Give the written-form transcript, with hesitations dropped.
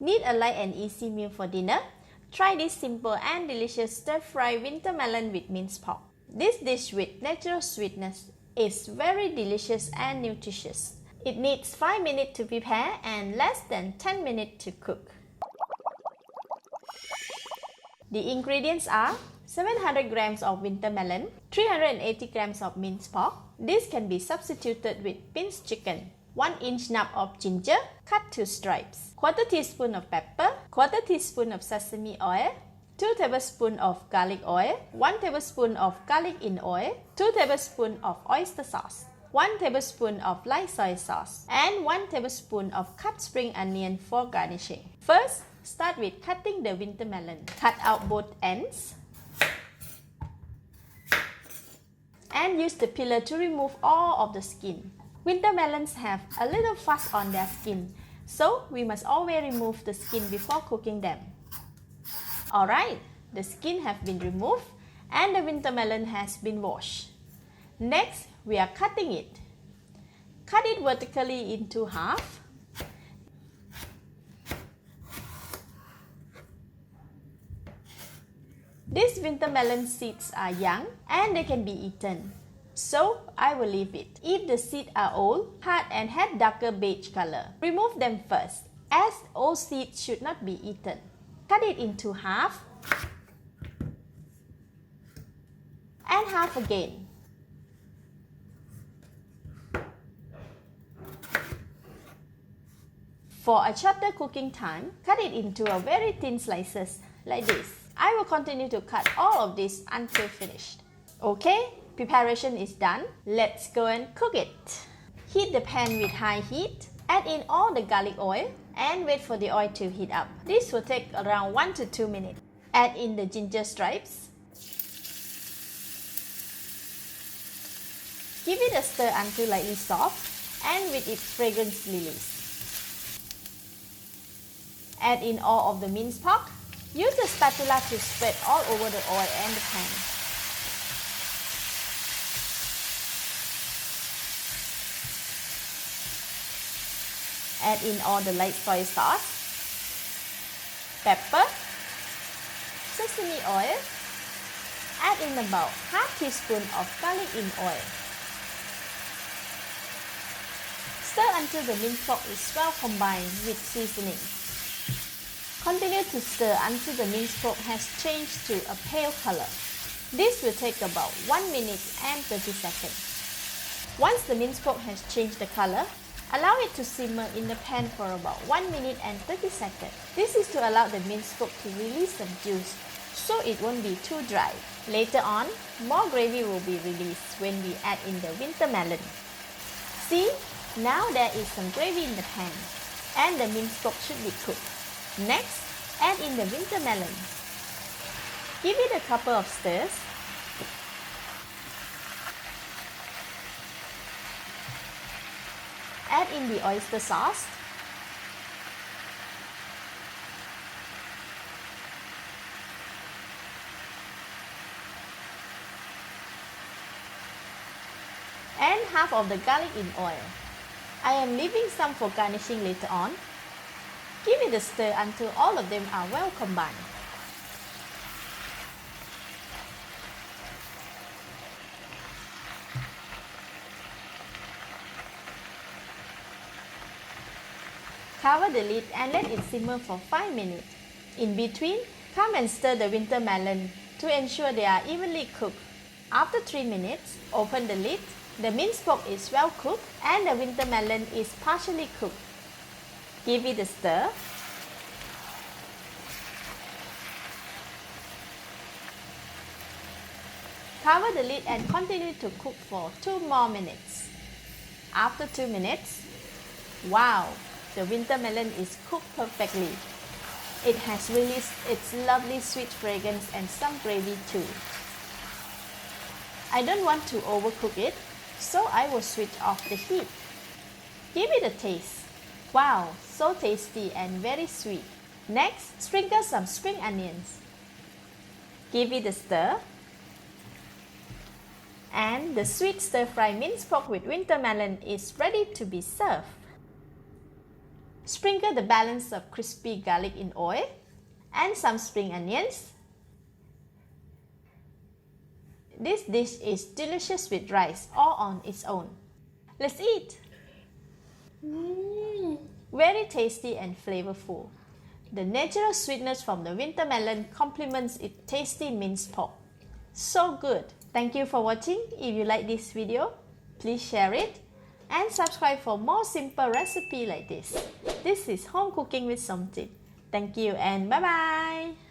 Need a light and easy meal for dinner? Try this simple and delicious stir-fry winter melon with minced pork. This dish with natural sweetness is very delicious and nutritious. It needs 5 minutes to prepare and less than 10 minutes to cook. The ingredients are 700 grams of winter melon, 380 grams of minced pork. This can be substituted with minced chicken, 1-inch nub of ginger cut to stripes, quarter teaspoon of pepper, quarter teaspoon of sesame oil, 2 tablespoons of garlic oil, 1 tablespoon of garlic in oil, 2 tablespoons of oyster sauce, 1 tablespoon of light soy sauce, and 1 tablespoon of cut spring onion for garnishing. First, start with cutting the winter melon. Cut out both ends and use the peeler to remove all of the skin. Winter melons have a little fuzz on their skin, so we must always remove the skin before cooking them. Alright, the skin has been removed and the winter melon has been washed. Next, we are cutting it. Cut it vertically into half. These winter melon seeds are young and they can be eaten, so I will leave it. If the seeds are old, hard and have darker beige color, remove them first, as old seeds should not be eaten. Cut it into half and half again. For a shorter cooking time, cut it into a very thin slices like this. I will continue to cut all of this until finished. Okay, preparation is done. Let's go and cook it. Heat the pan with high heat. Add in all the garlic oil and wait for the oil to heat up. This will take around 1 to 2 minutes. Add in the ginger stripes. Give it a stir until lightly soft and with its fragrance released. Add in all of the minced pork. Use the spatula to spread all over the oil and the pan. Add in all the light soy sauce, pepper, sesame oil. Add in about half teaspoon of garlic in oil. Stir until the minced pork is well combined with seasoning. Continue to stir until the minced pork has changed to a pale color. This will take about 1 minute and 30 seconds. Once the minced pork has changed the color, allow it to simmer in the pan for about 1 minute and 30 seconds. This is to allow the minced pork to release some juice, so it won't be too dry. Later on, more gravy will be released when we add in the winter melon. See, now there is some gravy in the pan, and the minced pork should be cooked. Next, add in the winter melon. Give it a couple of stirs. Add in the oyster sauce. And half of the garlic in oil. I am leaving some for garnishing later on. Give it a stir until all of them are well combined. Cover the lid and let it simmer for 5 minutes. In between, come and stir the winter melon to ensure they are evenly cooked. After 3 minutes, open the lid. The minced pork is well cooked and the winter melon is partially cooked. Give it a stir. Cover the lid and continue to cook for 2 more minutes. After 2 minutes, wow, the winter melon is cooked perfectly. It has released its lovely sweet fragrance and some gravy too. I don't want to overcook it, so I will switch off the heat. Give it a taste. Wow, so tasty and very sweet. Next, sprinkle some spring onions. Give it a stir. And the sweet stir-fry minced pork with winter melon is ready to be served. Sprinkle the balance of crispy garlic in oil and some spring onions. This dish is delicious with rice or on its own. Let's eat! Very tasty and flavorful. The natural sweetness from the winter melon complements its tasty minced pork. So good! Thank you for watching. If you like this video, please share it and subscribe for more simple recipe like this. This is Home Cooking with Somjit. Thank you and bye bye!